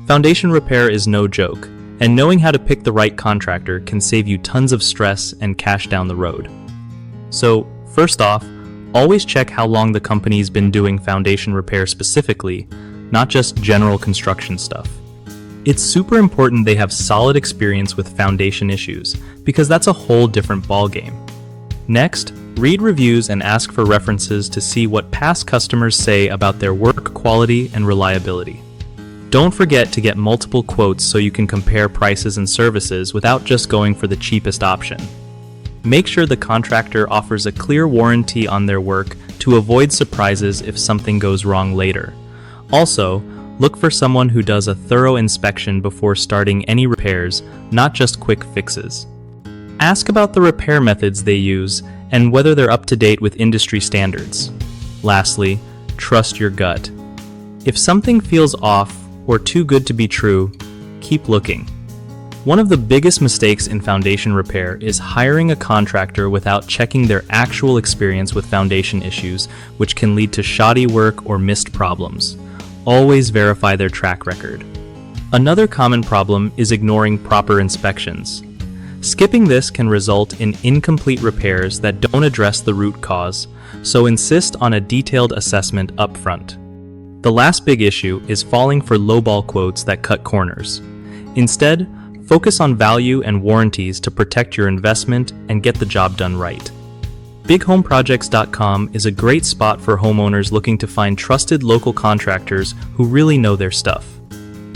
Foundation repair is no joke, and knowing how to pick the right contractor can save you tons of stress and cash down the road. So, first off, always check how long the company's been doing foundation repair specifically, not just general construction stuff. It's super important they have solid experience with foundation issues, because that's a whole different ballgame. Next, read reviews and ask for references to see what past customers say about their work quality and reliability. Don't forget to get multiple quotes so you can compare prices and services without just going for the cheapest option. Make sure the contractor offers a clear warranty on their work to avoid surprises if something goes wrong later. Also, look for someone who does a thorough inspection before starting any repairs, not just quick fixes. Ask about the repair methods they use and whether they're up to date with industry standards. Lastly, trust your gut. If something feels off or too good to be true, keep looking. One of the biggest mistakes in foundation repair is hiring a contractor without checking their actual experience with foundation issues, which can lead to shoddy work or missed problems. Always verify their track record. Another common problem is ignoring proper inspections. Skipping this can result in incomplete repairs that don't address the root cause, so insist on a detailed assessment up front. The last big issue is falling for lowball quotes that cut corners. Instead, focus on value and warranties to protect your investment and get the job done right. BigHomeProjects.com is a great spot for homeowners looking to find trusted local contractors who really know their stuff.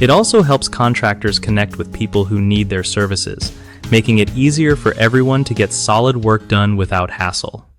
It also helps contractors connect with people who need their services, making it easier for everyone to get solid work done without hassle.